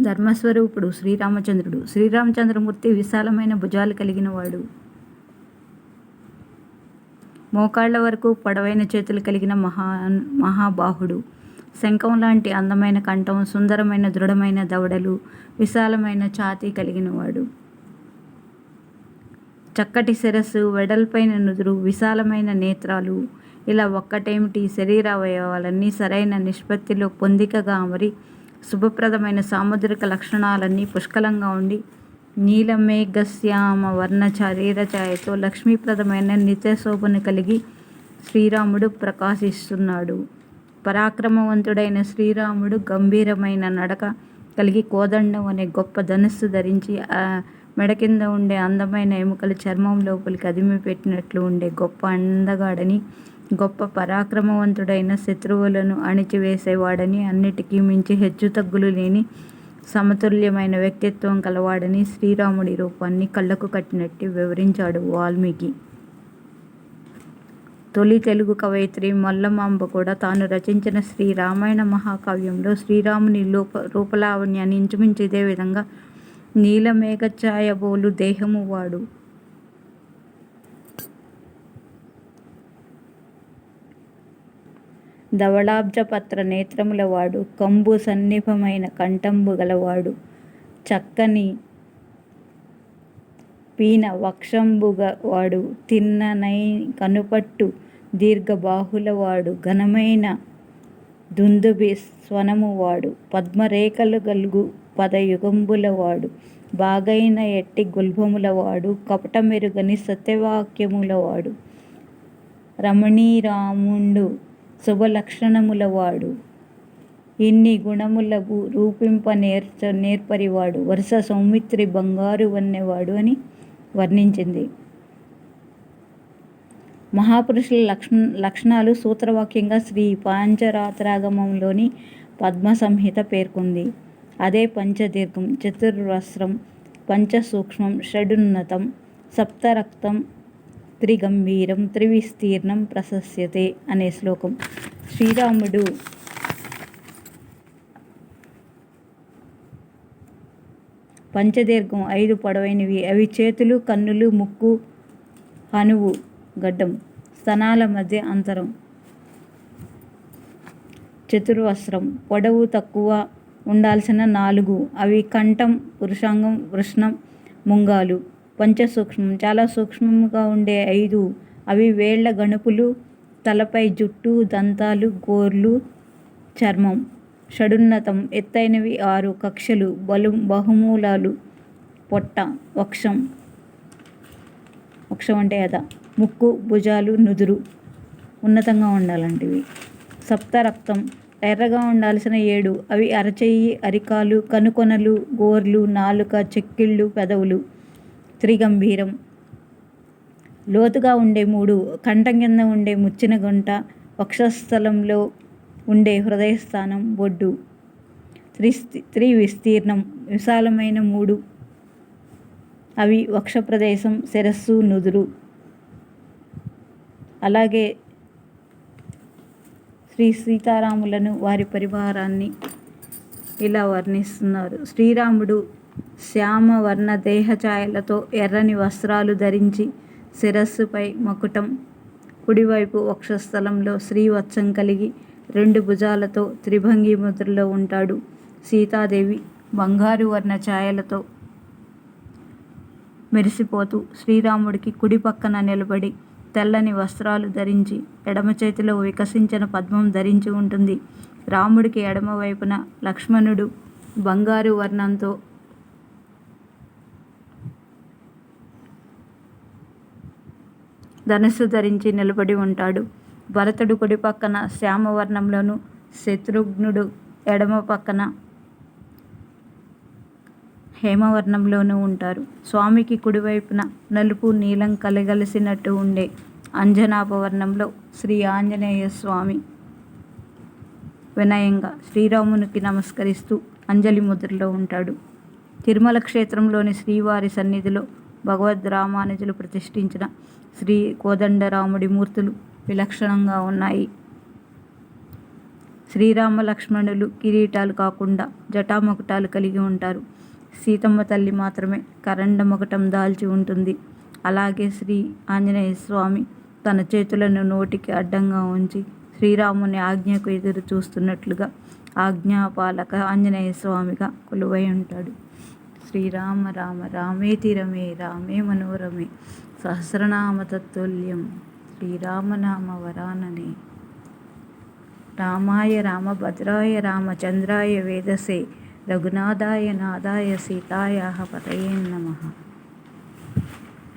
ధర్మస్వరూపుడు శ్రీరామచంద్రుడు. శ్రీరామచంద్రమూర్తి విశాలమైన భుజాలు కలిగిన వాడు. మోకాళ్ల వరకు పొడవైన చేతులు కలిగిన మహాబాహుడు. శంఖం లాంటి అందమైన కంఠం, సుందరమైన దృఢమైన దవడలు, విశాలమైన ఛాతీ కలిగినవాడు. చక్కటి శిరస్సు, వెడల్పైన నుదురు, విశాలమైన నేత్రాలు. ఇలా ఒక్కటేమిటి, శరీరావయవాలన్నీ సరైన నిష్పత్తిలో పొందికగా అమరి శుభప్రదమైన సాముద్రిక లక్షణాలన్నీ పుష్కలంగా ఉండి నీలమేఘశ్యామ వర్ణ శరీరఛాయతో లక్ష్మీప్రదమైన నిత్యశోభను కలిగి శ్రీరాముడు ప్రకాశిస్తున్నాడు. పరాక్రమవంతుడైన శ్రీరాముడు గంభీరమైన నడక కలిగి కోదండం అనే గొప్ప ధనుస్సు ధరించి మెడ కింద ఉండే అందమైన ఎముకలు చర్మం లోపలికి అదిమి పెట్టినట్లు ఉండే గొప్ప అందగాడని, గొప్ప పరాక్రమవంతుడైన శత్రువులను అణిచివేసేవాడని, అన్నిటికీ మించి హెచ్చుతగ్గులు లేని సమతుల్యమైన వ్యక్తిత్వం కలవాడని శ్రీరాముడి రూపాన్ని కళ్ళకు కట్టినట్టు వివరించాడు వాల్మీకి. తొలి తెలుగు కవయిత్రి మల్లమాంబ కూడా తాను రచించిన శ్రీ రామాయణ మహాకావ్యంలో శ్రీరాముని రూపలావణ్యాన్ని ఇంచుమించు ఇదే విధంగా నీలమేఘఛాయబోలు దేహము వాడు, ధవళాబ్జపత్ర నేత్రముల వాడు, కంబు సన్నిభమైన కంఠంబు గలవాడు, చక్కని పీన వక్షంబుగవాడు, తిన్ననై కనుపట్టు దీర్ఘబాహులవాడు, ఘనమైన దుందుభి స్వనమువాడు, పద్మరేఖలు గలుగు పదయుగంబులవాడు, బాగైన ఎట్టి గుల్భములవాడు, కపటమెరుగని సత్యవాక్యములవాడు, రమణీరాముండు శుభలక్షణములవాడు, ఇన్ని గుణములకు రూపింప నేర్పరివాడు, వరుస సౌమిత్రి బంగారు వన్నెవాడు అని వర్ణించింది. మహాపురుషుల లక్షణాలు సూత్రవాక్యంగా శ్రీ పాంచరాత్రాగమంలోని పద్మ సంహిత పేర్కొంది. అదే పంచదీర్ఘం, చతుర్వస్త్రం, పంచసూక్ష్మం, షడున్నతం, సప్తరక్తం, త్రిగంభీరం, త్రివిస్తీర్ణం ప్రశస్యతే అనే శ్లోకం. శ్రీరాముడు పంచదీర్ఘం 5 పొడవైనవి. అవి చేతులు, కన్నులు, ముక్కు, హనువు, గడ్డం, స్తనాల మధ్య అంతరం. చతుర్వస్త్రం పొడవు తక్కువ ఉండాల్సిన 4. అవి కంఠం, పురుషాంగం, వృషణం, ముంగాలు. పంచసూక్ష్మం చాలా సూక్ష్మంగా ఉండే 5. అవి వేళ్ల గణుపులు, తలపై జుట్టు, దంతాలు, గోర్లు, చర్మం. షడున్నతం ఎత్తైనవి 6 కక్షలు, బహుమూలాలు, పొట్ట, వక్షం అంటే అద, ముక్కు, భుజాలు, నుదురు ఉన్నతంగా ఉండాలంటివి. సప్తరక్తం ఎర్రగా ఉండాల్సిన 7. అవి అరచెయ్యి, అరికాలు, కనుకొనలు, గోర్లు, నాలుక, చెక్కిళ్ళు, పెదవులు. త్రిగంభీరం లోతుగా ఉండే 3. కంఠం కింద ఉండే ముచ్చిన గుంట, వక్షస్థలంలో ఉండే హృదయస్థానం, బొడ్డు. త్రివిస్తీర్ణం విశాలమైన 3. అవి వక్షప్రదేశం, శిరస్సు, నుదురు. అలాగే శ్రీ సీతారాములను, వారి పరివారాన్ని ఇలా వర్ణిస్తున్నారు. శ్రీరాముడు శ్యామవర్ణ దేహఛాయలతో ఎర్రని వస్త్రాలు ధరించి శిరస్సుపై మకుటం, కుడివైపు వక్షస్థలంలో శ్రీవత్సం కలిగి 2 భుజాలతో త్రిభంగి ముద్రలో ఉంటాడు. సీతాదేవి బంగారు వర్ణ ఛాయలతో మెరిసిపోతూ శ్రీరాముడికి కుడి పక్కన నిలబడి తెల్లని వస్త్రాలు ధరించి ఎడమ చేతిలో వికసించిన పద్మం ధరించి ఉంటుంది. రాముడికి ఎడమ వైపున లక్ష్మణుడు బంగారు వర్ణంతో ధనుస్సు ధరించి నిలబడి ఉంటాడు. భరతుడు కుడి పక్కన శ్యామవర్ణంలోను, శత్రుఘ్నుడు ఎడమ పక్కన హేమవర్ణంలోనూ ఉంటారు. స్వామికి కుడివైపున నలుపు, నీలం కలగలిసినట్టు ఉండే అంజనాపవర్ణంలో శ్రీ ఆంజనేయ స్వామి వినయంగా శ్రీరామునికి నమస్కరిస్తూ అంజలి ముద్రలో ఉంటాడు. తిరుమల క్షేత్రంలోని శ్రీవారి సన్నిధిలో భగవద్ రామానుజులు ప్రతిష్ఠించిన శ్రీ కోదండరాముడి మూర్తులు విలక్షణంగా ఉన్నాయి. శ్రీరామ లక్ష్మణులు కిరీటాలు కాకుండా జటామకుటాలు కలిగి ఉంటారు. సీతమ్మ తల్లి మాత్రమే కరండ మకుటం దాల్చి ఉంటుంది. అలాగే శ్రీ ఆంజనేయ స్వామి తన చేతులను నోటికి అడ్డంగా ఉంచి శ్రీరాముని ఆజ్ఞకు ఎదురు చూస్తున్నట్లుగా ఆజ్ఞాపాలక ఆంజనేయ స్వామిగా కొలువై ఉంటాడు. శ్రీరామ రామ రామేతి రమే రామే మనోరమే సహస్రనామ తత్తుల్యం శ్రీరామనామ వరాననే. రామాయ రామభద్రాయ రామచంద్రాయ వేదసే రఘునాథాయ నాథాయ సీతాయాః పతయే నమః.